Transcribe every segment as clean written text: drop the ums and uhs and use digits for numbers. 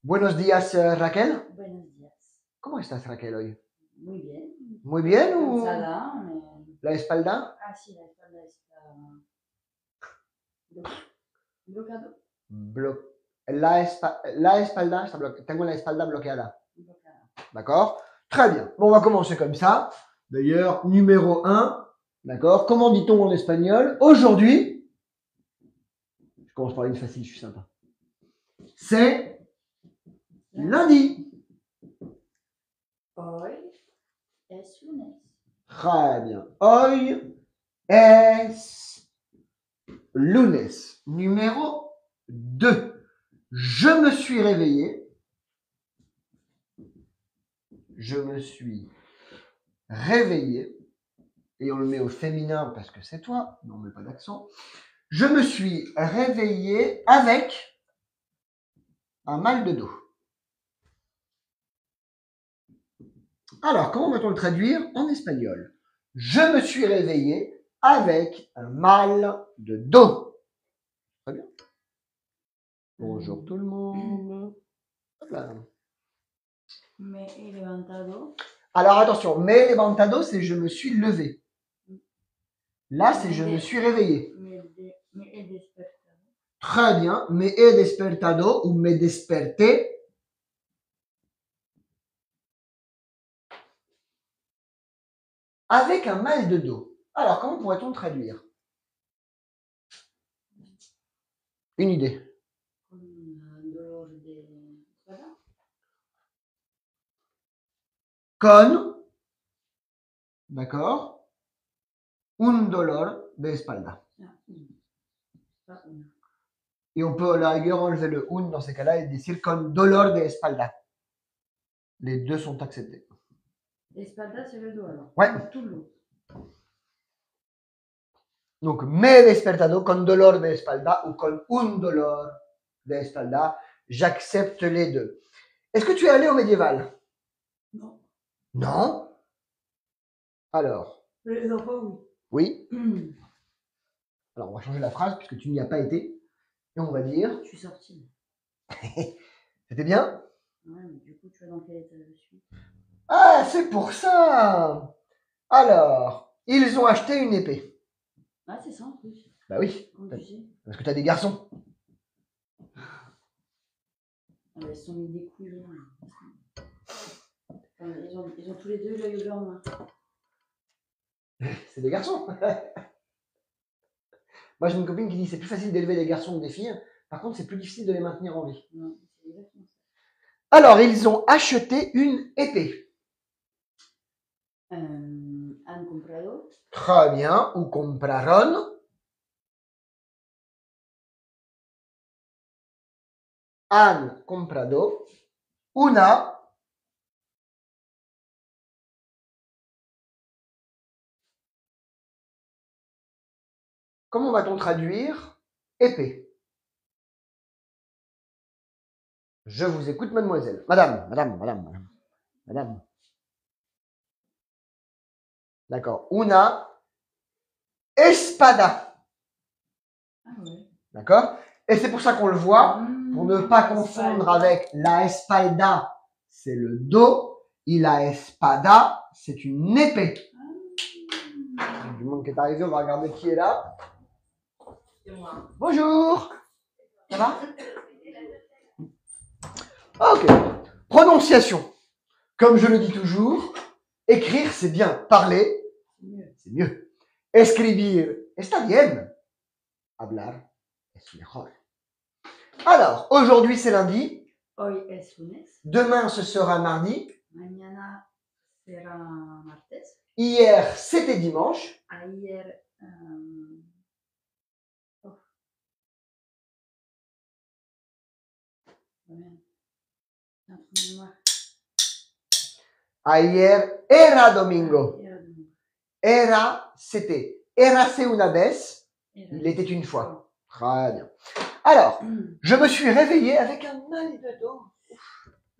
Buenos días, Raquel. Buenos días. ¿Cómo estás, Raquel, hoy? Muy bien. ¿Muy bien o Cansada. la espalda? Ah, sí, la espalda está bloqueado. La espalda está bloqueada. Tengo la espalda bloqueada. Bloqueado. D'accord? Très bien. Bon, on va commencer comme ça. D'ailleurs, numéro 1. D'accord? Comment dit-on en espagnol? Aujourd'hui, je commence par une facile, je suis sympa. C'est lundi. Hoy es lunes. Très bien. Hoy es lunes. Numéro 2. Je me suis réveillé. Je me suis réveillé. Et on le met au féminin parce que c'est toi. Non, on ne met pas d'accent. Je me suis réveillé avec un mal de dos. Alors, comment va-t-on le traduire en espagnol? Je me suis réveillé avec un mal de dos. Très bien. Bonjour tout le monde. Voilà. Me he levantado. Alors attention, me he levantado, c'est je me suis levé. Là, c'est je me suis réveillé. Me he despertado. Très bien. Me he despertado ou me desperté. Avec un mal de dos. Alors, comment pourrait-on traduire? Une idée. Un dolor de espalda. Con, d'accord, un dolor de espalda. Pas una. Et on peut à la rigueur enlever le un dans ces cas-là et dire con dolor de espalda. Les deux sont acceptés. Espalda, c'est le dos alors. Ouais. Tout le dos. Donc, me he despertado con dolor de espalda ou con un dolor de espalda. J'accepte les deux. Est-ce que tu es allé au médiéval? Non. Non. Alors? Les enfants, Oui. oui. Alors, on va changer la phrase puisque tu n'y as pas été. Et on va dire... Je suis sortie. C'était bien? Ouais, mais du coup, tu vois dans quel état je suis. Ah, c'est pour ça. Alors, ils ont acheté une épée. Ah, c'est ça en plus. Bah oui. Comment tu sais? Parce que t'as des garçons. Ah, ils se sont mis des couilles. Enfin, ils ont tous les deux l'œil blanc. Hein. C'est des garçons. Moi, j'ai une copine qui dit que c'est plus facile d'élever des garçons que des filles. Par contre, c'est plus difficile de les maintenir en vie. Non, c'est exactement ça. Alors, ils ont acheté une épée. Han comprado. Très bien. Ou compraron. Han comprado una. Comment va-t-on traduire épée? Je vous écoute, mademoiselle. Madame. D'accord. Una espada. Ah ouais. D'accord? Et c'est pour ça qu'on le voit, pour ne pas confondre avec la espalda, c'est le dos, et la espada, c'est une épée. Du monde qui est arrivé, on va regarder qui est là. C'est moi. Bonjour. Ça va? Ok. Prononciation. Comme je le dis toujours, écrire c'est bien, parler c'est mieux. Escribir está bien. Hablar es mejor. Alors, aujourd'hui c'est lundi. Hoy es lunes. Demain ce sera mardi. Mañana será martes. Hier c'était dimanche. Ayer. Ayer era domingo. Era, c'était. Érase una vez. Il était une fois. Très bien. Alors, je me suis réveillé avec un mal de dos.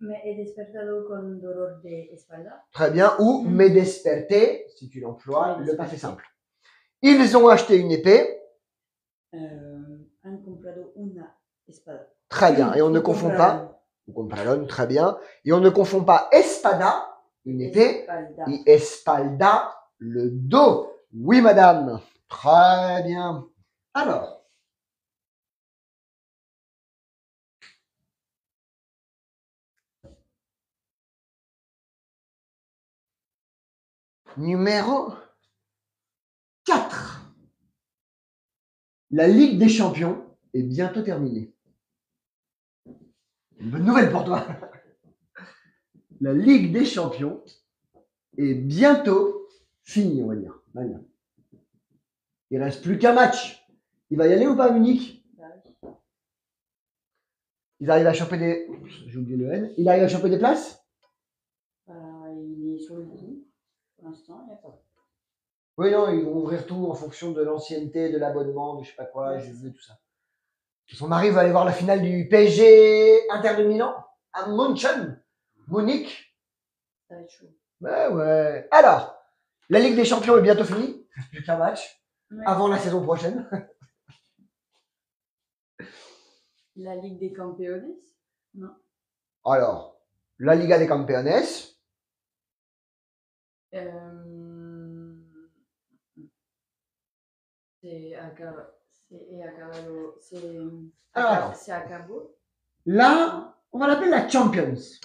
Me he despertado con dolor de espalda. Très bien. Ou me desperté, si tu l'emploies, le passé simple. Ils ont acheté une épée. Han comprado una espada. Très bien. Et on ne confond pas. Vous compraron, très bien. Et on ne confond pas espada, une épée, Espalda. et espalda, le dos. Oui, madame. Très bien. Alors, numéro 4. La Ligue des Champions est bientôt terminée. Une bonne nouvelle pour toi. La Ligue des Champions est bientôt finie, on va dire. Maintenant. Il reste plus qu'un match. Il va y aller ou pas, Munich? Bah oui. Ils arrivent à choper des... Oups, j'ai oublié le N. Il arrive à choper des places? Il est sur le coup. Pour l'instant, il n'y a pas. Oui, non, ils vont ouvrir tout en fonction de l'ancienneté, de l'abonnement, de je sais pas quoi, Ouais, j'ai c'est vu tout ça. Son mari va aller voir la finale du PSG Inter de Milan à München, Munich. Ça va être chaud. Ouais. Alors, la Ligue des Champions est bientôt finie. Il reste plus qu'un match Ouais. avant la saison prochaine. La Ligue des Campeones? Non. Alors, la Liga des Campeones. C'est acabado. Alors. C'est acabó. Là, on va l'appeler la Champions.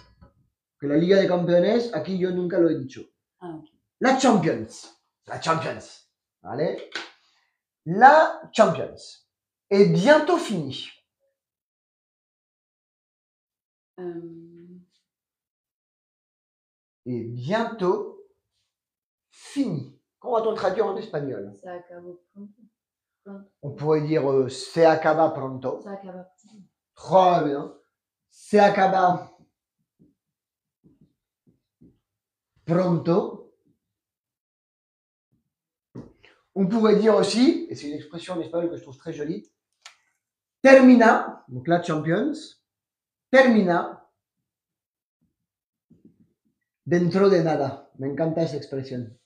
Que la Liga de Campeones, aquí yo nunca lo he dicho. Ah, ok. La Champions. La Champions. Allez. La Champions est bientôt finie. Est bientôt finie. Comment va-t-on le traduire en espagnol? Se acabó pronto. Pronto. On pourrait dire se acaba pronto. Se acaba pronto. Très bien. Se acaba pronto. On pourrait dire aussi, et c'est une expression en espagnol que je trouve très jolie, termina, donc la Champions, termina dentro de nada. Me encanta esa expresión.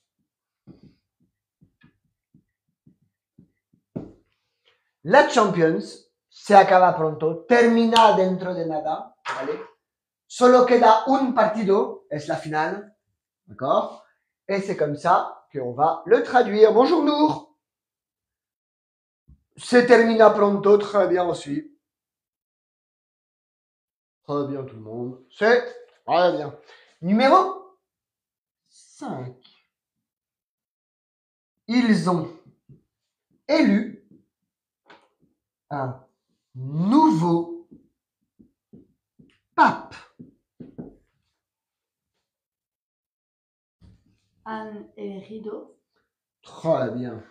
La Champions se acaba pronto, termina dentro de nada, ¿vale? Solo queda un partido, es la finale, d'accord? Et c'est comme ça qu'on va le traduire. Bonjour Nour. Se termina pronto, très bien aussi. Très bien tout le monde. C'est très bien. Numéro 5. Ils ont élu un nouveau pape. Han elegido Très bien.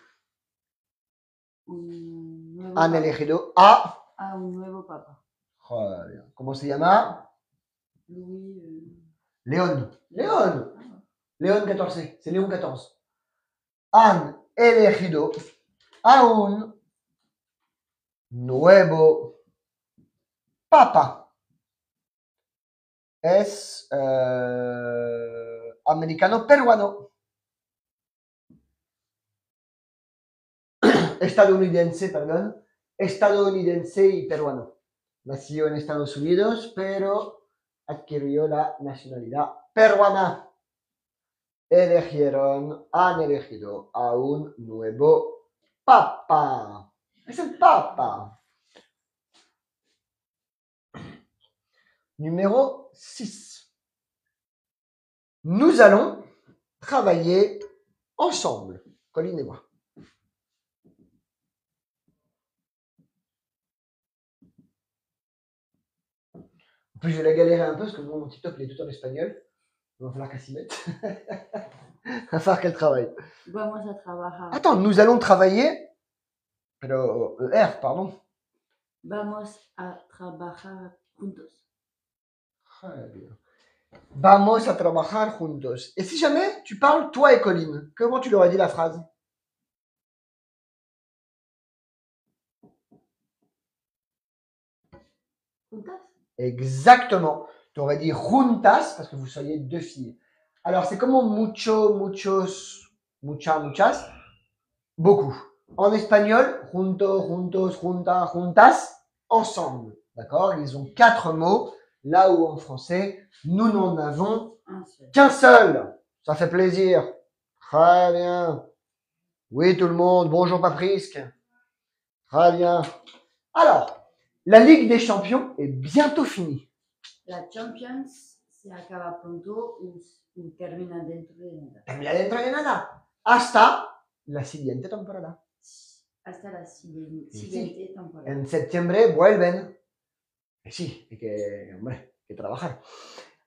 un nuevo Han papa. elegido a... Un nuevo papa. Très bien. ¿Cómo se llama? Louis. Léon. Léon. Ah, Léon XIV. C'est Léon XIV. Han elegido a un nuevo papa. Es americano peruano. Estadounidense, perdón. Estadounidense y peruano. Nació en Estados Unidos, pero adquirió la nacionalidad peruana. Han elegido a un nuevo papa. Es el papa. Numéro 6. Nous allons travailler ensemble. Colline et moi. En plus, je vais la galérer un peu parce que mon TikTok il est tout en espagnol. Il va falloir qu'elle s'y mette. Il va falloir qu'elle travaille. Vamos a trabajar. Attends, nous allons travailler. Pero, R, pardon. Vamos a trabajar juntos. Très bien. Vamos a trabajar juntos. Et si jamais tu parles toi et Colline, comment tu leur as dit la phrase? ¿Juntas? Exactement. Tu aurais dit juntas parce que vous soyez deux filles. Alors, c'est comment mucho, muchos, mucha, muchas? Beaucoup. En espagnol, junto, juntos, junta, juntas, ensemble. D'accord? Ils ont 4 mots là où en français, nous n'en avons Un seul. qu'un seul. Ça fait plaisir. Très bien. Oui, tout le monde. Bonjour, Paprisque. Très bien. Alors, la Ligue des Champions est bientôt finie. La Champions se acaba pronto y termina dentro de nada. Termina dentro de nada. Hasta la siguiente temporada. Hasta la siguiente, Sí, sí. siguiente temporada. En septiembre vuelven. Et si, hay que, hombre, hay que trabajar.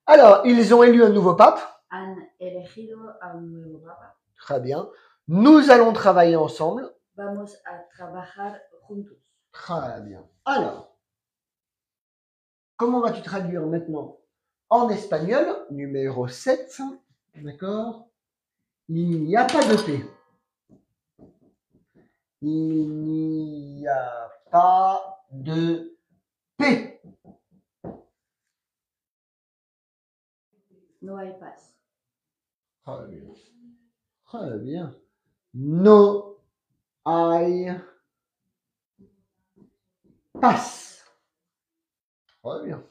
Alors, ils ont élu un nouveau pape. Han elegido a un nuevo papa. Très bien. Nous allons travailler ensemble. Vamos a trabajar juntos. Très bien. Alors, comment vas-tu traduire maintenant en espagnol, numéro 7, d'accord? Il n'y a pas de paix. Il n'y a pas de paix. No hay paz. Très bien. Très bien. No hay paz. Très bien.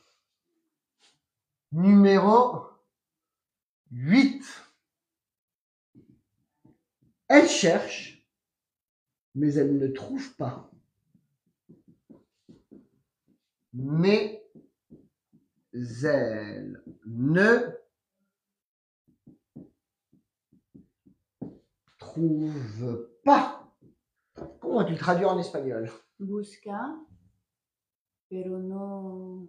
Numéro 8. Elle cherche, mais elle ne trouve pas. Mais elle ne trouve pas. Comment vas-tu le traduire en espagnol? Busca, pero no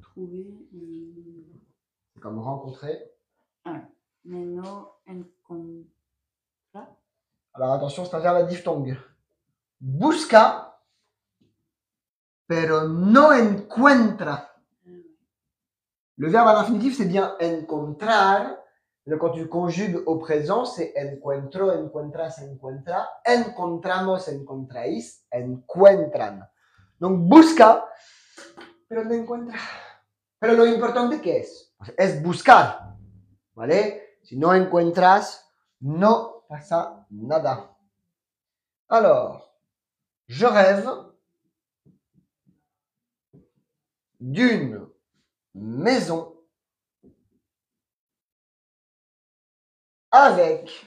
trouver. C'est comme rencontrer. Mais no encontrar. Alors attention, c'est un verbe à diphtongue. Busca, pero no encuentra. Le verbe à l'infinitif, c'est bien encontrar. Mais quand tu conjugues au présent, c'est encuentro, encuentras, encuentra, encontramos, encontráis, encuentran. Donc busca, pero no encuentra. Pero lo importante que es buscar. ¿Vale? Si no encuentras, no pasa nada. Alors, je rêve d'une maison avec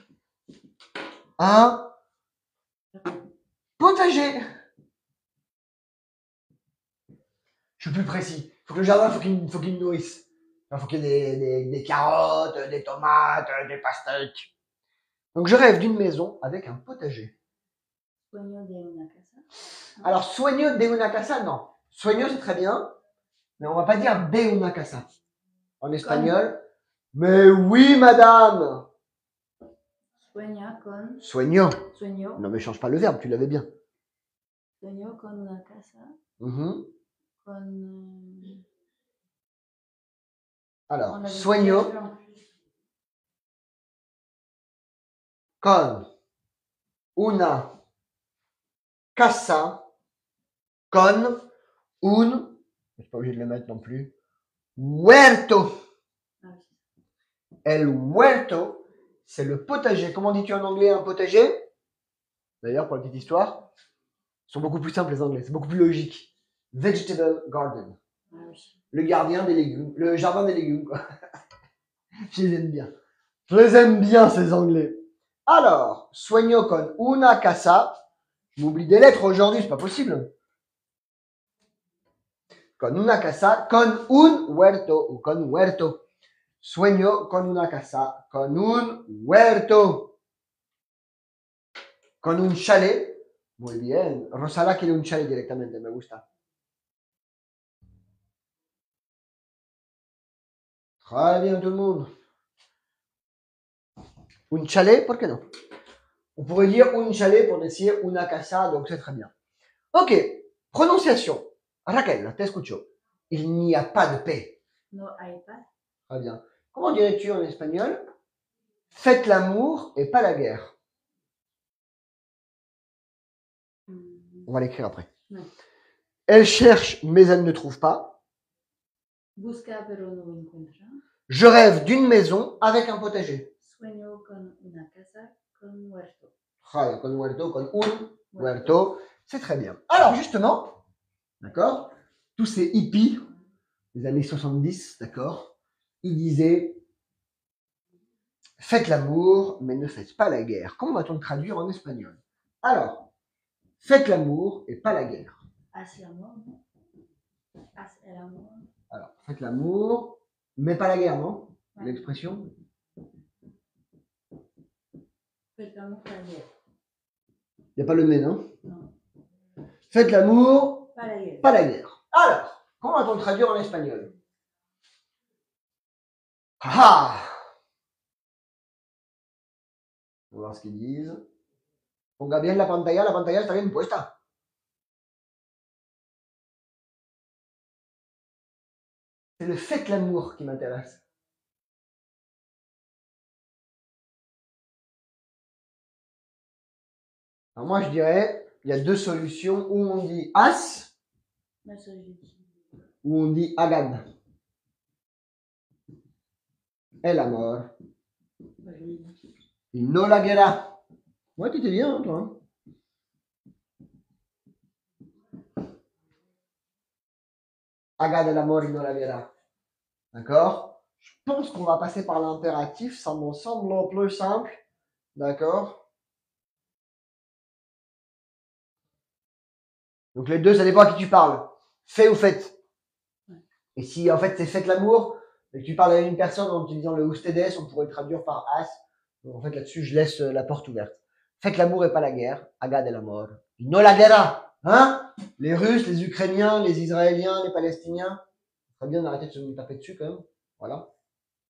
un potager. Je suis plus précis. Faut que le jardin, faut qu'il nourrisse. Il faut qu'il y ait des carottes, des tomates, des pastèques. Donc, je rêve d'une maison avec un potager. Sueño de una casa. Alors, sueño de una casa, non. Sueño, c'est très bien, mais on va pas dire de una casa. En espagnol. Mais oui, madame. Sueña con. Sueño. Sueño. Non, mais change pas le verbe, tu l'avais bien. Sueño con una casa. Con. On Alors, avait sueño déjà vu en plus. con una casa con un. Je suis pas obligé de le mettre non plus. Huerto. Ah, oui. El huerto, c'est le potager. Comment dis-tu en anglais un potager? D'ailleurs, pour la petite histoire, ils sont beaucoup plus simples les anglais, c'est beaucoup plus logique. Vegetable garden. Ah, oui. Le gardien des légumes, le jardin des légumes, quoi. Je les aime bien. Je les aime bien, ces anglais. Alors, sueño con una casa. Je m'oublie des lettres aujourd'hui, c'est pas possible. Con una casa, con un huerto ou con huerto. Sueño con una casa, con un huerto. Con un chalet. Muy bien. Rosala quiere un chalet directamente, me gusta. Très bien tout le monde. Un chalet, ¿por qué no? On pourrait dire un chalet pour decir una casa, donc c'est très bien. Ok, prononciation. Raquel, te escucho. Il n'y a pas de paix. No hay paz. Très bien. Comment dirais-tu en espagnol? Faites l'amour et pas la guerre. On va l'écrire après. Ouais. Elle cherche, mais elle ne trouve pas. Busca pero no encuentra. Je rêve d'une maison avec un potager. Sueño con una casa con huerto. Con huerto, con un huerto. C'est très bien. Alors, justement, D'accord? Tous ces hippies des années 70, d'accord? Ils disaient faites l'amour, mais ne faites pas la guerre. Comment va-t-on le traduire en espagnol? Alors, faites l'amour et pas la guerre. Hacia amor, ¿no? Hacia el amor. Alors, faites l'amour, mais pas la guerre, non? Ouais. L'expression? Faites l'amour, pas la guerre. Il n'y a pas le mais, non? Non, Faites l'amour, pas la guerre. pas la guerre. Alors, comment va-t-on le traduire en espagnol? Ah! On va voir ce qu'ils disent. Ponga bien la pantalla está bien puesta. C'est le faites l'amour qui m'intéresse. Alors moi je dirais, il y a deux solutions, où on dit as, Mais ça, j'ai dit. ou on dit agad. El amor. Bah, je l'ai dit. Y no la guerra. Ouais, tu étais bien, hein, toi. Hein. Agad el amor y no la guerra. D'accord? Je pense qu'on va passer par l'impératif, ça me semble plus simple. D'accord? Donc les deux, ça dépend à qui tu parles. Fait ou faites. Et si en fait c'est faites l'amour, et que tu parles à une personne en utilisant le ustedes, on pourrait le traduire par as. Donc en fait là-dessus, je laisse la porte ouverte. Faites l'amour et pas la guerre. Agad el amor. Y no la guerra. Hein? Les Russes, les Ukrainiens, les Israéliens, les Palestiniens. Très bien d'arrêter de se taper dessus quand même. Voilà.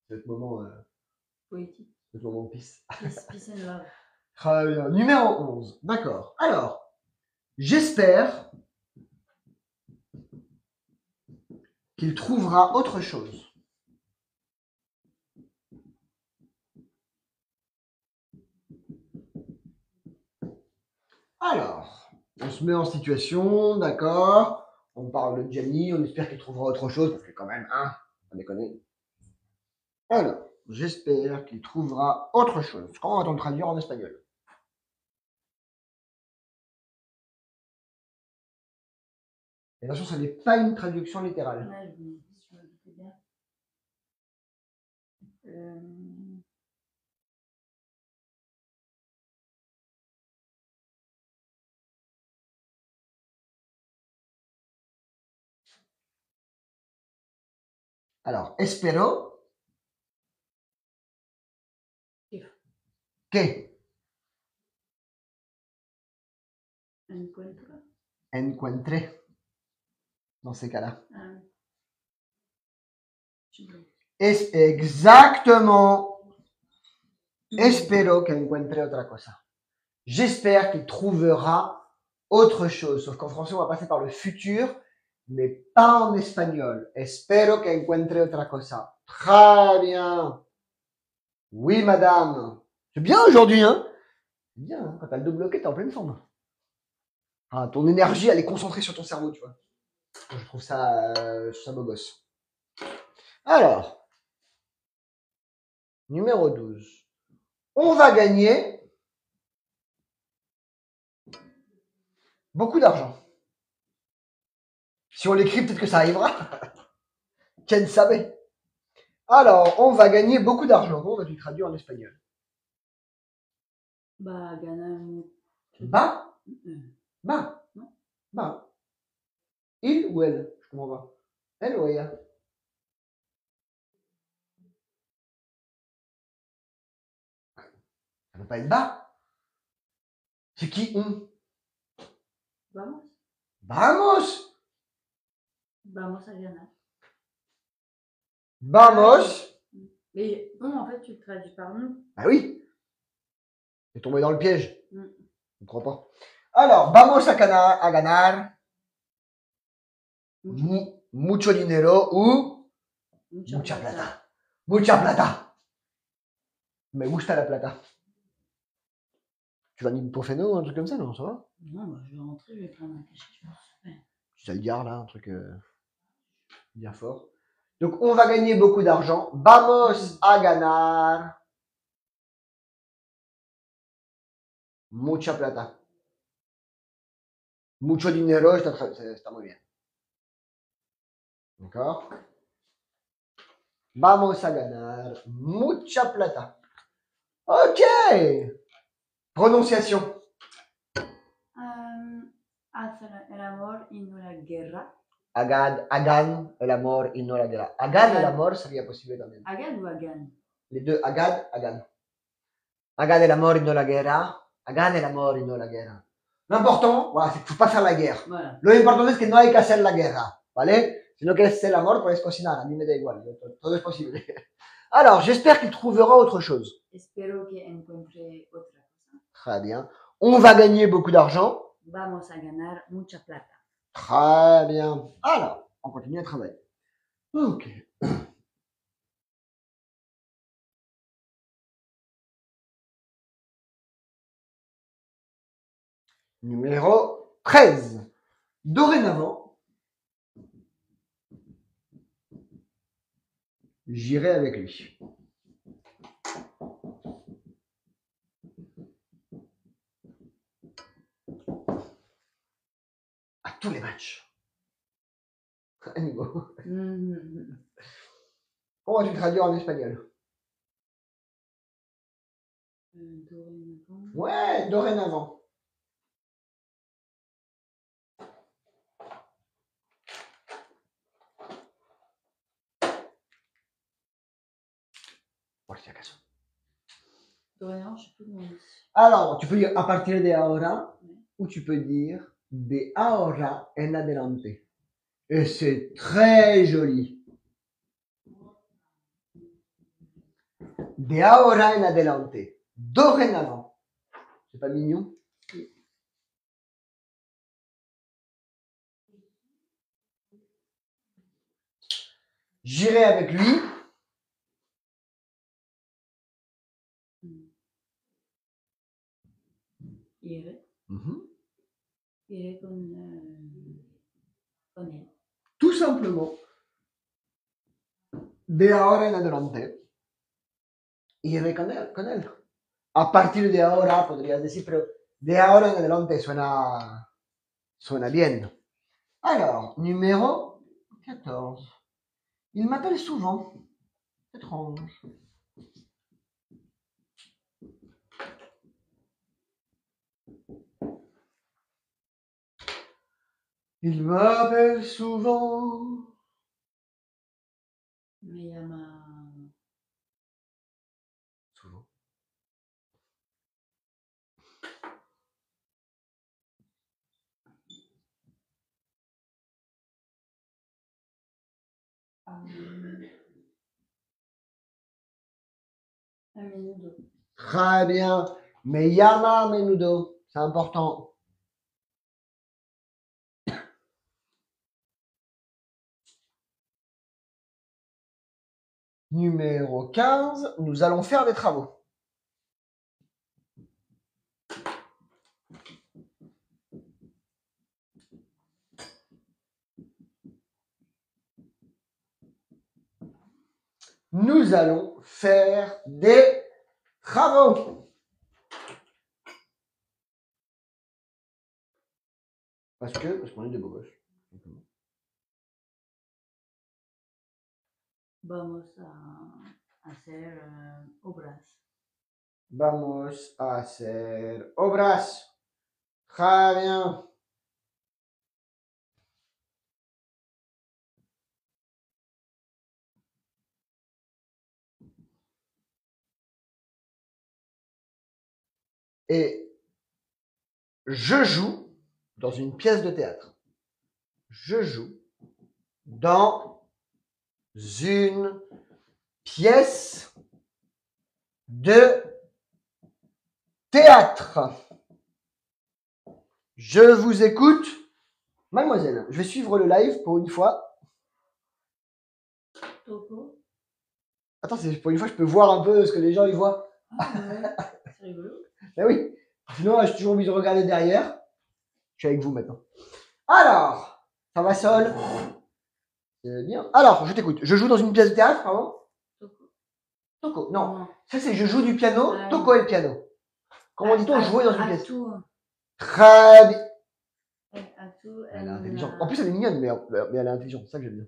C'est le moment, Poétique. c'est le moment peace. Peace and love. Très bien. Numéro 11. D'accord. Alors, j'espère qu'il trouvera autre chose. Alors, on se met en situation, d'accord? On parle de Gianni, on espère qu'il trouvera autre chose, parce que quand même, hein, on déconne. Alors, j'espère qu'il trouvera autre chose. Comment va-t-on le traduire en espagnol? Et attention, ce n'est pas une traduction littérale. Ouais, je me doutais bien. Alors, espero que Encuentro. encuentre dans ces cas-là. Ah. Je sais pas. Es exactement. Espero que encuentre otra cosa. J'espère qu'il trouvera autre chose. Sauf qu'en français, on va passer par le futur, mais pas en espagnol. Espero que encuentre otra cosa. Très bien. Oui, madame. C'est bien aujourd'hui, hein? C'est bien, hein? Quand t'as le dos bloqué, t'es en pleine forme. Ah, ton énergie, elle est concentrée sur ton cerveau, tu vois. Je trouve ça beau gosse. Alors, numéro 12. On va gagner beaucoup d'argent. Si on l'écrit, peut-être que ça arrivera. Ken savait. Alors, on va gagner beaucoup d'argent. Comment vas-tu traduire en espagnol? Bah, ganar. Bah? Non. Bah. Il ou elle? Je comprends pas. Elle ou elle? Ça peut pas être bas. C'est qui on? Vamos. Vamos! Vamos a ganar. Vamos! Mais non, en fait, tu le traduis par nous. Ah oui! T'es tombé dans le piège. Mm. Je ne crois pas. Alors, vamos a ganar mucho dinero ou mucha plata. Mucha plata. Me gusta la plata. Tu vas ibuprofeno ou un truc comme ça, non? Ça va? Non, bah, je vais rentrer, je vais prendre un cachet, je pense. Ouais. Tu le gare là, un truc bien fort. Donc, on va gagner beaucoup d'argent. Vamos a ganar mucha plata. Mucho dinero, está muy bien. D'accord? Vamos a ganar mucha plata. Ok. Prononciation. Hacer el amor y no la guerra. Hagan el amor y no la guerra. Hagan el amor sería posible también. Hagan o hagan. Les deux, hagan. Hagan el amor y no la guerra. Hagan el amor y no la guerra. L'important, voilà, c'est qu'il ne faut pas faire la guerre. Voilà. Lo importante es que no hay que hacer la guerra, ¿vale? Si no quieres hacer el amor, puedes cocinar, a mí me da igual, todo es posible. Alors, j'espère qu'il trouvera autre chose. Espero que encuentre otra cosa. Très bien. On va gagner beaucoup d'argent. Vamos a ganar mucha plata. Très bien. Alors, on continue à travailler. Ok. Numéro 13. Dorénavant, j'irai avec lui. À tous les matchs. À niveau. Comment vas-tu traduire en espagnol? Dorénavant. Ouais, dorénavant. Por si acaso. Dorénavant, je sais plus comment on dit. Alors, tu peux dire a partir de ahora, Oui. ou tu peux dire de ahora en adelante. Et c'est très joli. De ahora en adelante. Dorénavant. C'est pas mignon? J'irai avec lui. Iré. Iré con elle. Tout simplement. De ahora en adelante. Iré con él. A partir de ahora, podrías decir, pero de ahora en adelante suena bien. Alors, numéro 14. Il m'appelle souvent. Étrange. Il m'appelle souvent. Me llama. Souvent. A menudo. Très bien. Me llama a menudo. C'est important. Numéro 15. Nous allons faire des travaux. Nous allons faire des travaux. Parce qu'on est des beaux gosses. Vamos a hacer obras. Vamos a hacer obras. Très bien. Et je joue dans une pièce de théâtre. Je joue dans une pièce de théâtre. Je vous écoute. Mademoiselle, je vais suivre le live pour une fois. Toco. Attends, c'est pour une fois, je peux voir un peu ce que les gens y voient. Ah ouais, c'est rigolo. Ben oui. Sinon, j'ai toujours envie de regarder derrière. Je suis avec vous maintenant. Alors, ça va, Sol? C'est bien. Alors, je t'écoute. Je joue dans une pièce de théâtre, pardon? Toco. Toco. Non. Ça, c'est je joue du piano. Ah, Toco est le piano. Comment dit-on jouer dans une pièce? Tout. Très bien. À tout. Elle est intelligente. En plus, elle est mignonne, mais elle est intelligente. C'est ça que j'aime bien.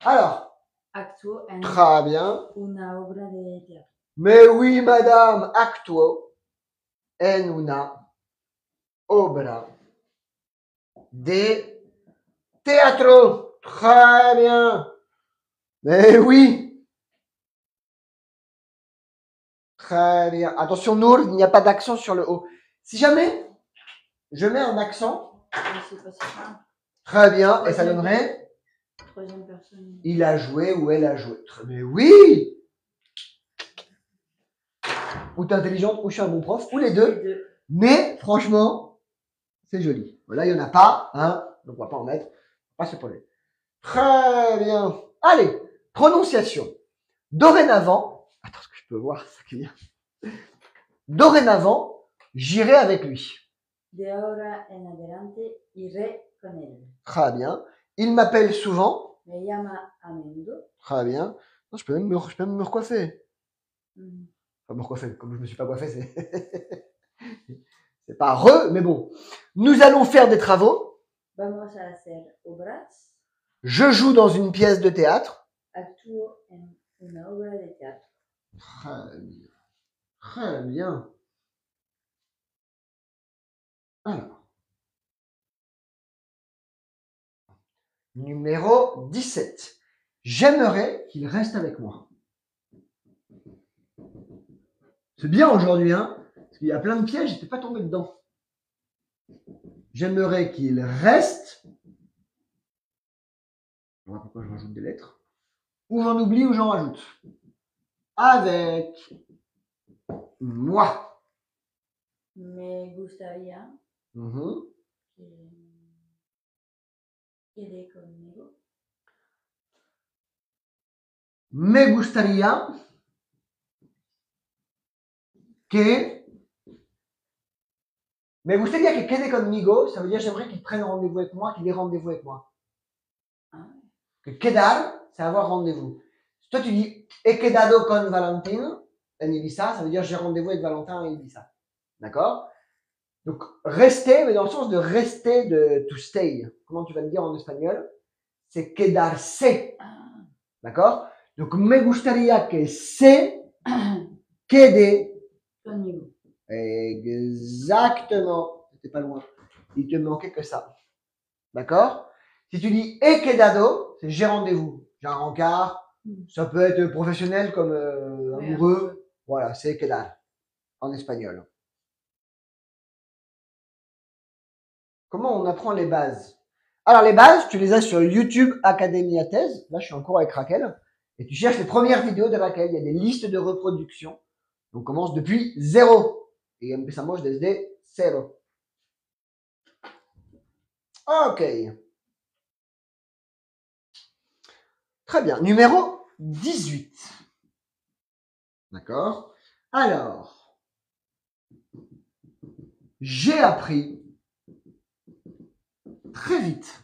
Alors, Actuo en très bien. una obra de teatro. Mais oui, madame, actuo en una obra de teatro. Très bien. Mais oui. Très bien. Attention, Nour, il n'y a pas d'accent sur le O. Si jamais je mets un accent, C'est pas si simple. très bien, et ça donnerait Troisième personne. il a joué ou elle a joué. Mais oui. Ou t'es intelligente, ou je suis un bon prof, ou les deux. Les deux. Mais franchement, c'est joli. Là, il n'y en a pas, hein, donc on va pas en mettre. Pas ce problème. Très bien. Allez, prononciation. Dorénavant, attends, ce que je peux voir, ça qui vient. Dorénavant, j'irai avec lui. De ahora en adelante iré con él. Très bien. Il m'appelle souvent. Me llama a menudo. Très bien. Non, je peux même me recoiffer. Mm. Enfin, me recoiffer. Comme je me suis pas coiffé, c'est c'est pas re, mais bon. Nous allons faire des travaux. Vamos a hacer obras. Je joue dans une pièce de théâtre. Actúo en una obra de teatro. Très bien. Très bien. Alors. Numéro 17. J'aimerais qu'il reste avec moi. C'est bien aujourd'hui, hein? Parce qu'il y a plein de pièges, j'étais pas tombé dedans. J'aimerais qu'il reste. Je vois pourquoi je rajoute des lettres. Ou j'en oublie ou j'en rajoute. Avec moi. Me gustaría Mhm. que quede conmigo. Me gustaría que. Me gustaría que quede conmigo, ça veut dire j'aimerais qu'il prenne rendez-vous avec moi, qu'il ait rendez-vous avec moi. Ah, Que quedar, c'est avoir rendez-vous. Toi, tu dis he quedado con Valentin en Ibiza, ça veut dire j'ai rendez-vous avec Valentin à Ibiza. D'accord? Donc, rester, mais dans le sens de rester, de to stay. Comment tu vas le dire en espagnol? C'est quedarse. ah. D'accord? Donc, me gustaría que se quede. Conmigo. Exactement. C'était pas loin. Il te manquait que ça. D'accord? Si tu dis he quedado, c'est j'ai rendez-vous. J'ai un rencard. Ça peut être professionnel comme Oui, amoureux. Voilà, c'est quedar en espagnol. Comment on apprend les bases? Alors les bases, tu les as sur YouTube Academia Thèse. Là, je suis en cours avec Raquel. Et tu cherches les premières vidéos de Raquel. Il y a des listes de reproduction. On commence depuis 0. Et empezamos desde 0. Ok. Très bien. Numéro 18. D'accord? Alors, j'ai appris très vite.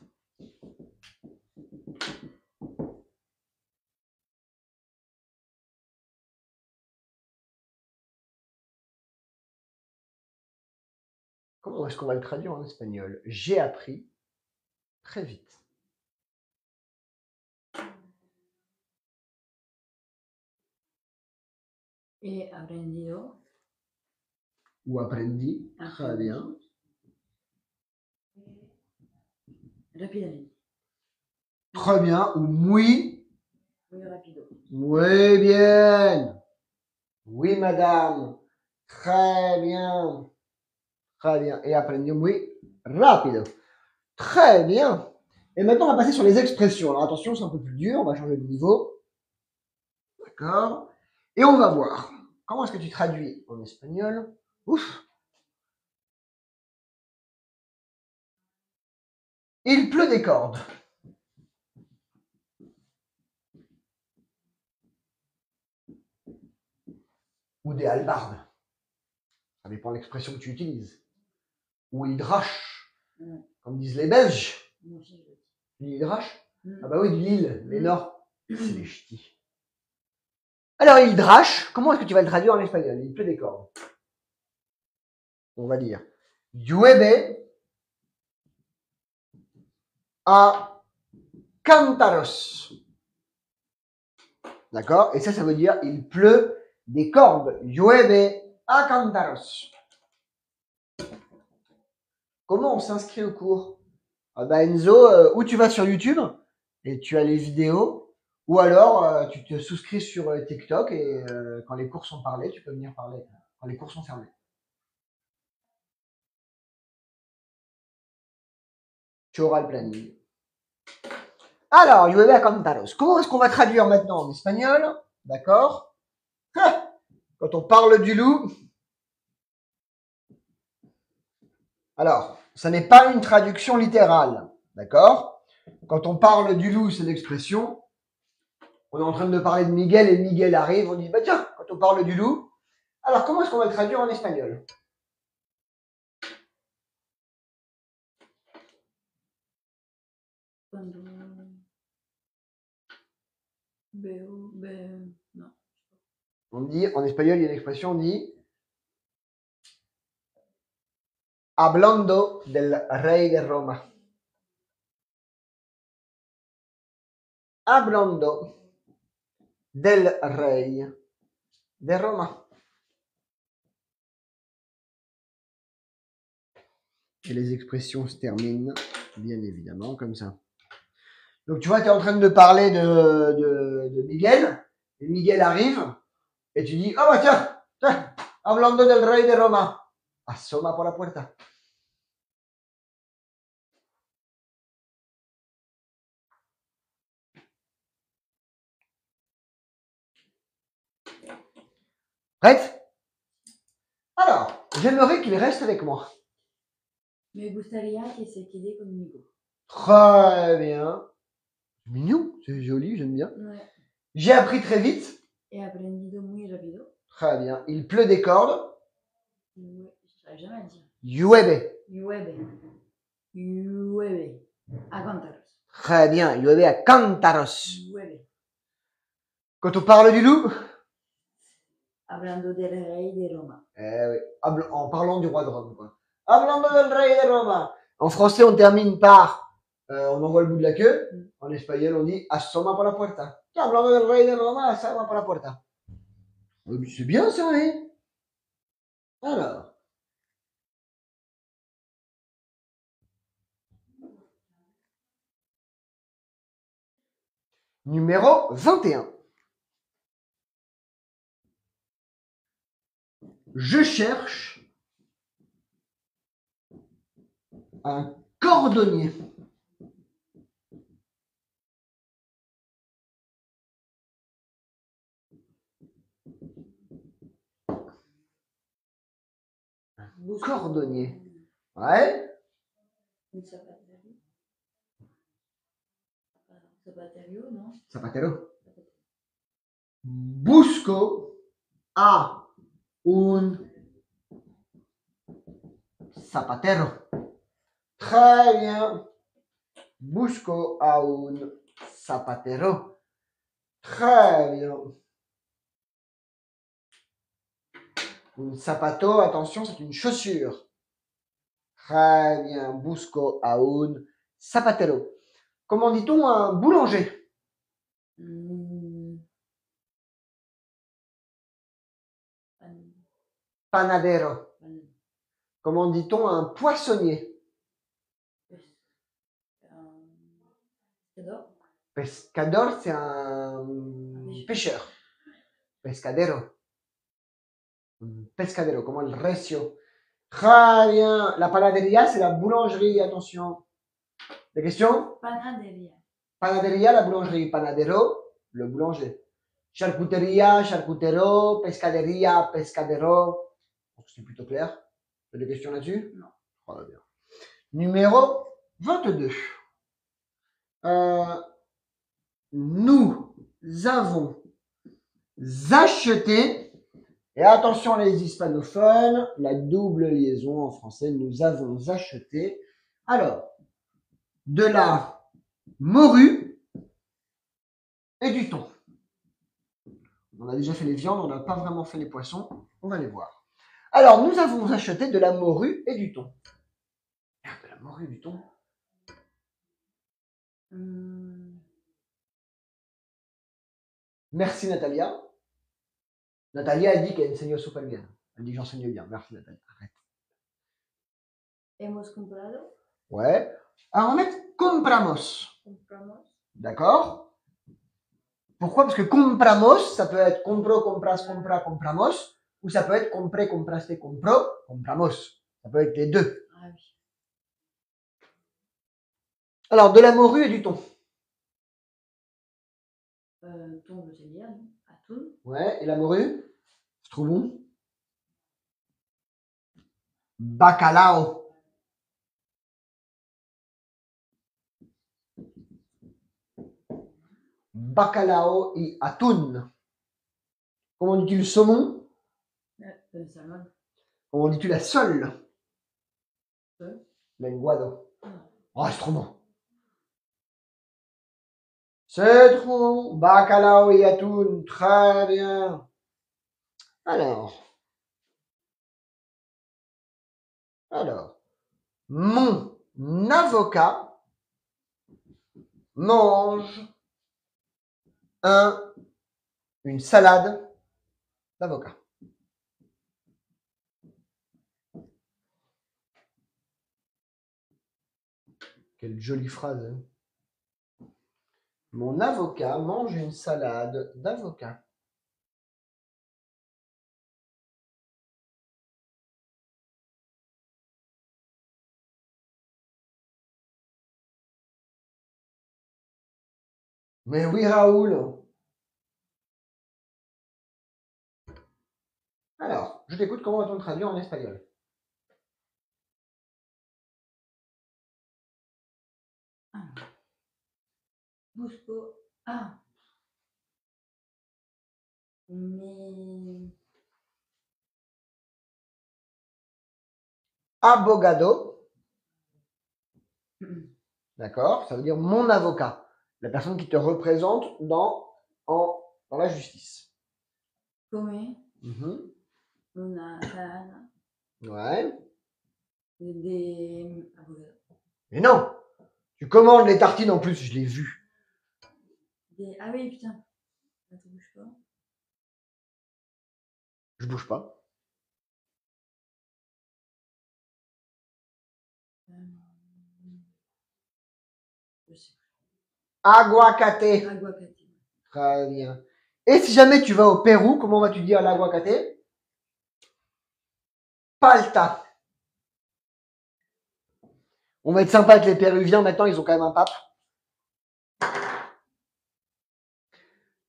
Comment est-ce qu'on va le traduire en espagnol? J'ai appris très vite. He aprendido. Ou aprendi. Très bien. Rápidamente. Très bien. Ou muy. Muy rápido. Muy bien. Oui, madame. Très bien. Très bien. Et aprendió muy rápido. Très bien. Et maintenant, on va passer sur les expressions. Alors attention, c'est un peu plus dur. On va changer de niveau. D'accord. Et on va voir. Comment est-ce que tu traduis en espagnol? Ouf. Il pleut des cordes. Ou des hallebardes. Ça dépend de l'expression que tu utilises. Ou il drache. Comme disent les Belges. Il drache. Ah bah oui, de Lille, mais non. C'est les ch'tis. Alors, il drache. Comment est-ce que tu vas le traduire en espagnol? Il pleut des cordes. On va dire llueve a cántaros. D'accord? Et ça veut dire il pleut des cordes. Llueve a cántaros. Comment on s'inscrit au cours? Ah bah Enzo, ou tu vas sur YouTube et tu as les vidéos, ou alors tu te souscris sur TikTok et quand les cours sont parlés, tu peux venir parler quand les cours sont fermés. Tu auras le planning. Alors, llueve a cántaros. Comment est-ce qu'on va traduire maintenant en espagnol? D'accord? Quand on parle du loup. Alors, ça n'est pas une traduction littérale. D'accord? Quand on parle du loup, c'est l'expression. On est en train de parler de Miguel et Miguel arrive. On dit, bah tiens, quand on parle du loup. Alors, comment est-ce qu'on va le traduire en espagnol? Cuando no. On dit, en espagnol, il y a une expression, on dit hablando del rey de Roma. Hablando del rey de Roma. Et les expressions se terminent, bien évidemment, comme ça. Donc, tu vois, tu es en train de parler de Miguel, et Miguel arrive, et tu dis, ah bah tiens, hablando del rey de Roma, asoma por la puerta. Prête? Alors, j'aimerais qu'il reste avec moi. Me gustaría que se quede conmigo. Très bien. Mignon, c'est joli, j'aime bien. Ouais. J'ai appris très vite. He aprendido muy rápido. Très bien. Il pleut des cordes. Ouais, je n'arrive jamais à dire. Llueve. Llueve. Llueve. A cántaros. Très bien. Llueve a cántaros. Llueve. Quand on parle du loup. Hablando del rey de Roma. Oui. En parlant du roi de Rome, quoi. Hablando del rey de Roma. En français, on termine par, on envoie le bout de la queue. En espagnol, on dit asoma por la puerta. Hablando del rey de Roma, asoma por la puerta. C'est bien ça, hein? Alors. Numéro 21. Je cherche un cordonnier. Cordonnier. Ouais. Un zapatero. Zapatero, non? Zapatero. Busco a un zapatero. Très bien. Busco a un zapatero. Très bien. Un zapato, attention, c'est une chaussure. Très bien. Busco a un zapatero. Comment dit-on un boulanger? Panadero. Comment dit-on un poissonnier? Pescador. Pescador, c'est un pêcheur. Pescadero. Pescadero, como el recio. Très bien. La panadería, c'est la boulangerie, attention. Des questions? Panadería. Panadería, la boulangerie. Panadero, le boulanger. Charcutería, charcutero. Pescadería, pescadero. C'est plutôt clair. Tu as des questions là-dessus? Non. Très bien. Numéro 22. Nous avons acheté, et attention les hispanophones, la double liaison en français, nous avons acheté, alors, de la morue et du thon. On a déjà fait les viandes, on n'a pas vraiment fait les poissons, on va les voir. Alors, nous avons acheté de la morue et du thon. Merde, de la morue et du thon. Merci Natalia. Natalia, elle dit qu'elle enseigne super bien. Elle dit que j'enseigne bien. Merci Natalia. Arrête. Hemos comprado. Ouais. Alors on va mettre compramos. Compramos. D'accord? Pourquoi? Parce que compramos, ça peut être compro, compras, compra, compramos. Ou ça peut être compré, compraste, compro, compramos. Ça peut être les deux. Ah oui. Alors, de la morue et du thon. Thon, je sais dire, non? Atún. Ouais, et la morue? C'est trop bon. Bacalao. Bacalao et atún. Comment dis-tu le saumon? Salmon. Comment dis-tu la sole? Lenguado. Oh, c'est trop bon. C'est trop bon. Bacalao et atún. Très bien. Alors. Mon avocat mange une salade d'avocat. Quelle jolie phrase. Hein? Mon avocat mange une salade d'avocat. Mais oui, Raoul. Alors, je t'écoute, comment va-t-on traduire en espagnol? Busco. Ah. Mi. Abogado. D'accord? Ça veut dire mon avocat. La personne qui te représente dans la justice. Come. Una salada. Ouais. De abogado. Mais non! Tu commandes les tartines en plus, je l'ai vu. Ah oui, putain. Ça te bouge pas? Je bouge pas. Je sais plus. Aguacate. Aguacate. Très bien. Et si jamais tu vas au Pérou, comment vas-tu dire l'aguacate? Palta. On va être sympa avec les Péruviens, maintenant ils ont quand même un pape.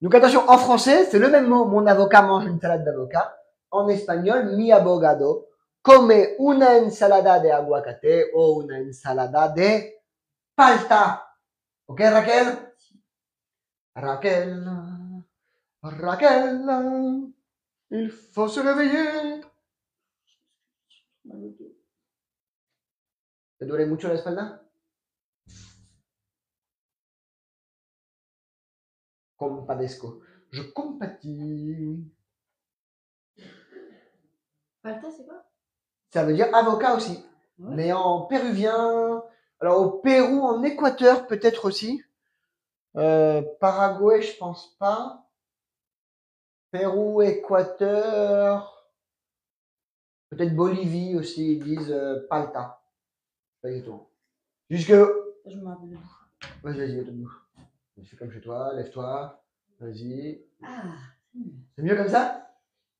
Donc attention, en français, c'est le même mot. Mon avocat mange une salade d'avocat. En espagnol, mi abogado come una ensalada de aguacate o una ensalada de palta. Ok, Raquel? Raquel, Raquel, il faut se réveiller. ¿Te duele mucho la espalda? Compadezco. Je compatis. Palta, c'est quoi? Ça veut dire avocat aussi. Ouais. Mais en péruvien, alors au Pérou, en Équateur peut-être aussi. Paraguay, je pense pas. Pérou, Équateur, peut-être Bolivie aussi, ils disent palta. Pas du tout. Jusque. Je m'en rappelle. Vas-y, mets-toi debout. Fais comme chez toi, lève-toi. Vas-y. Ah, c'est mieux comme ça?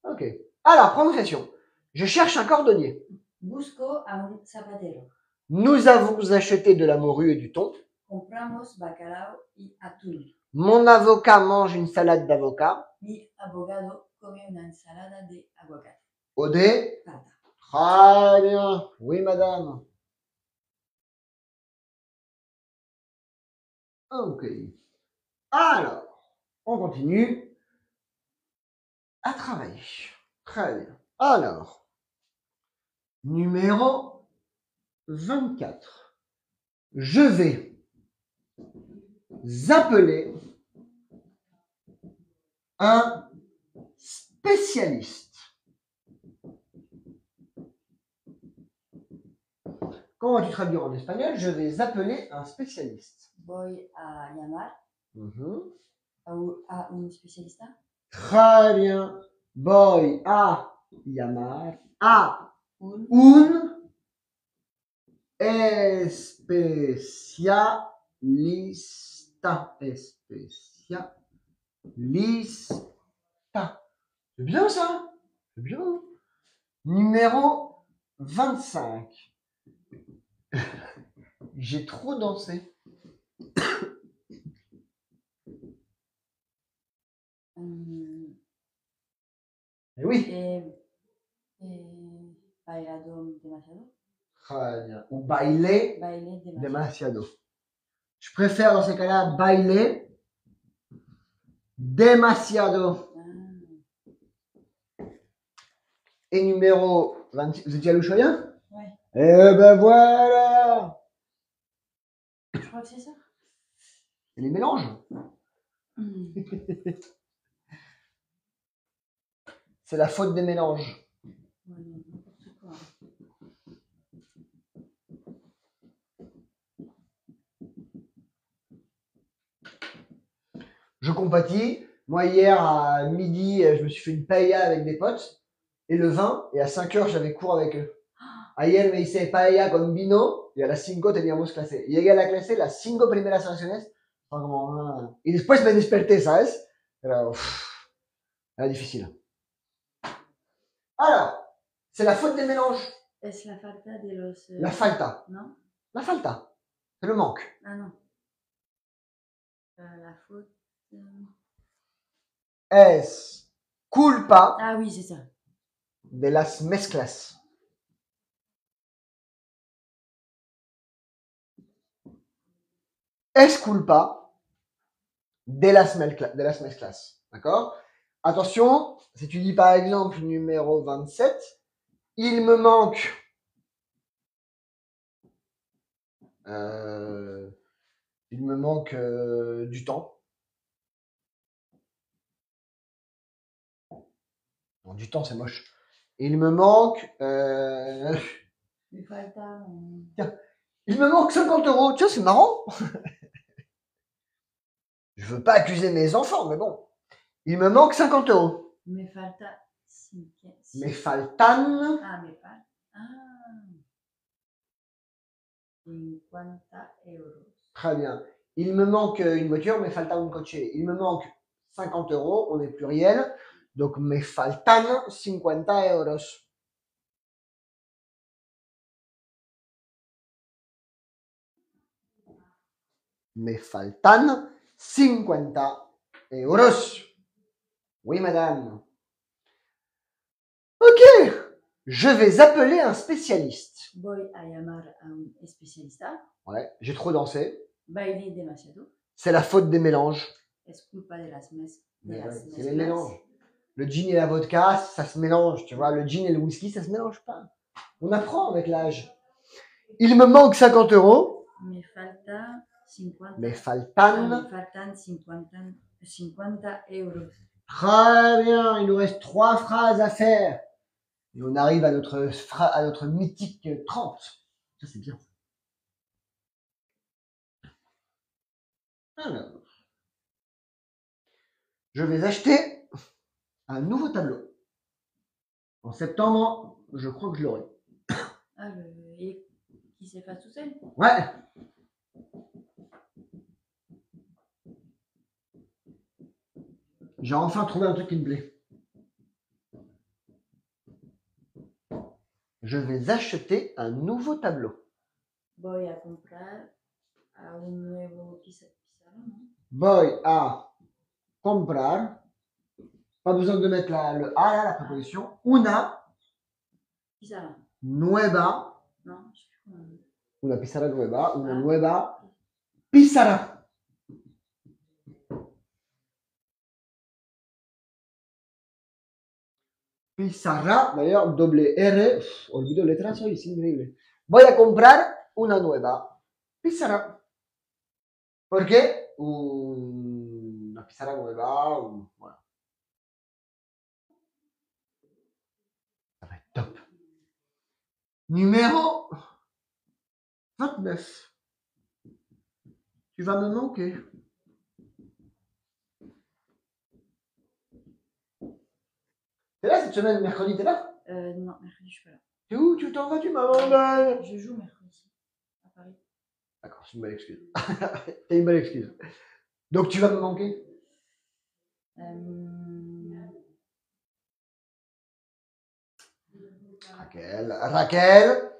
Ok. Alors, prononciation. Je cherche un cordonnier. Busco a un zapatero. Nous avons acheté de la morue et du thon. Compramos bacalao y atún. Mon avocat mange une salade d'avocat. Mi abogado come una ensalada de aguacate. Odé? Palta. Très bien. Oui, madame. Ok. Alors, on continue à travailler. Très bien. Alors, numéro 24. Je vais appeler un spécialiste. Comment vas-tu traduire en espagnol? Je vais appeler un spécialiste. Voy a llamar a un especialista. Très bien. Voy a llamar a Un un especialista. Especialista. C'est bien ça. C'est bien. Numéro 25. J'ai trop dansé. Eh oui. Bailado demasiado. Très bien. Ou bailer Baile demasiado. demasiado. Je préfère dans ces cas-là bailer demasiado. Ah, Et numéro 26. Vous étiez à l'Ushuaïa? ouais. Eh ben voilà. Je crois que c'est ça. Et les mélanges. C'est la faute des mélanges. Ouais, n'importe quoi. Je compatis. Moi, hier, à midi, je me suis fait une paella avec des potes. Et le vin. Et à 5 heures, j'avais cours avec eux. Ayer me hice paella con vino. Y a las 5 teníamos clase. Llegué a la clase, las 5 primeras oraciones. Como, y después me desperté, ¿sabes? Pero, era difícil. Alors, c'est la faute des mélanges. Es la falta de los. La falta. Non? La falta. C'est le manque. Ah non. La faute. Es culpa Ah oui, c'est ça. de las mezclas. Es culpa de las mezclas. D'accord? Attention, si tu dis par exemple numéro 27, il me manque du temps. Non, du temps, c'est moche. Il me manque Me falta. il me manque 50 euros. Tiens, c'est marrant. Je veux pas accuser mes enfants, mais bon. Il me manque 50 euros. Me falta. Me faltan. Ah, me falta. Ah. 50 euros. Très bien. Il me manque une voiture, me falta un coche. Il me manque 50 euros, on est pluriel. Donc, me faltan 50 euros. Me faltan 50 euros. Oui, madame. Ok. Je vais appeler un spécialiste. Voy a llamar a un especialista. Ouais, j'ai trop dansé. Baile demasiado. C'est la faute des mélanges. Es culpa de las C'est les mélanges. Le gin et la vodka, ça se mélange, tu vois. Le gin et le whisky, ça se mélange pas. On apprend avec l'âge. Il me manque 50 euros. Me falta 50. Me faltan. Me faltan 50 euros. Très bien, il nous reste 3 phrases à faire. Et on arrive à notre mythique 30. Ça, c'est bien. Alors, je vais acheter un nouveau tableau. En septembre, je crois que je l'aurai. Ah, et qui s'efface tout seul? Ouais. J'ai enfin trouvé un truc qui me plaît. Je vais acheter un nouveau tableau. Voy a comprar a un nuevo pizarrón. Voy a comprar. Pas besoin de mettre le A là, la préposition. Una Pizarra. nueva. Non, je sais plus comment on dit. Una pizarra nueva. Una Ah. nueva pizarra. Pizarra, d'ailleurs, doble R. Olvido letras hoy, es increíble. Voy a comprar una nueva pizarra. ¿Por qué? Una pizarra nueva. Voilà. Ça va être top. Numéro 29. Tu vas me manquer. cette semaine, mercredi, t'es là? Non, mercredi, je suis pas là. T'es où? Tu t'en vas, tu m'abandonnes? Je joue mercredi à Paris. D'accord, c'est une bonne excuse. C'est une bonne excuse. Donc tu vas me manquer? Raquel, Raquel.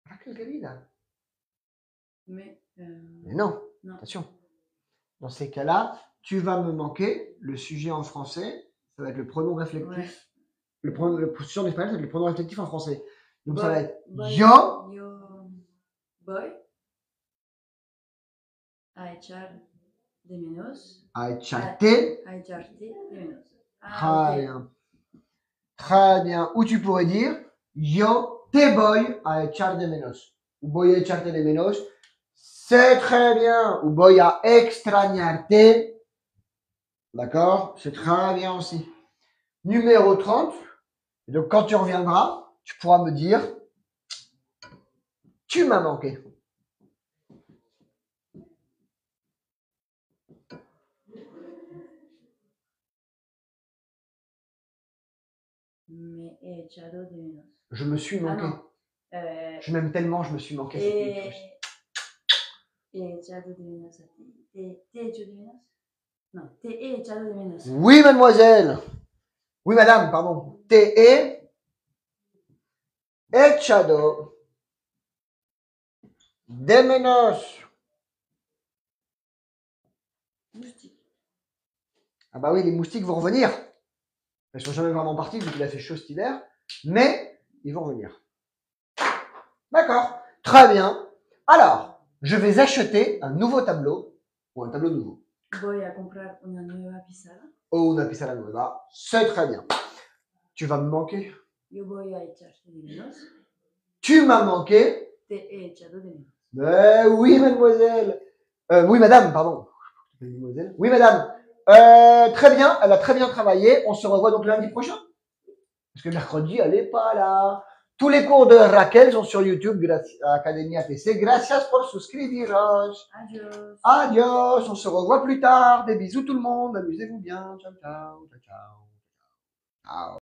Raquel Gavina. Mais Mais non, non. attention. Dans ces cas-là, tu vas me manquer. Le sujet en français, ça va être le pronom réflectif. Ouais. Le sujet en espagnol, ça va être le pronom réflectif en français. Donc ça va être Voy yo. voy a echar de menos. A echarte. A echarte de menos. Très bien. Très bien. Ou tu pourrais dire yo te voy a echar de menos. Ou voy a echarte de menos. C'est très bien. Ou voy a extrañarte. D'accord? C'est très bien aussi. Numéro 30. Et donc, quand tu reviendras, tu pourras me dire tu m'as manqué. Me he echado de menos. Je me suis manqué. Je m'aime tellement, je me suis manqué. He echado de menos a ti. ¿Te he hecho de menos? No, te he echado de menos. Oui, mademoiselle. Oui, madame, pardon. Te he echado de menos. Moustique. Ah bah oui, les moustiques vont revenir. Ils sont jamais vraiment partis vu qu'il a fait chaud cet hiver. Mais ils vont revenir. D'accord. Très bien. Alors, je vais acheter un nouveau tableau ou un tableau nouveau. Voy a comprar una nueva pizarra. Oh, una pizarra nueva. C'est très bien. Tu vas me manquer. Yo voy a echarte de menos. Tu m'as manqué. Te he echado de menos. Oui, mademoiselle. Oui, madame, pardon. Mademoiselle. Oui, madame. Très bien. Elle a très bien travaillé. On se revoit donc lundi prochain. Parce que mercredi, elle n'est pas là. Tous les cours de Raquel sont sur YouTube de l'Académie ATC. Gracias por suscribiros. Adios. Adios. On se revoit plus tard. Des bisous tout le monde. Amusez-vous bien. Ciao, ciao. Ciao, ciao. Ciao.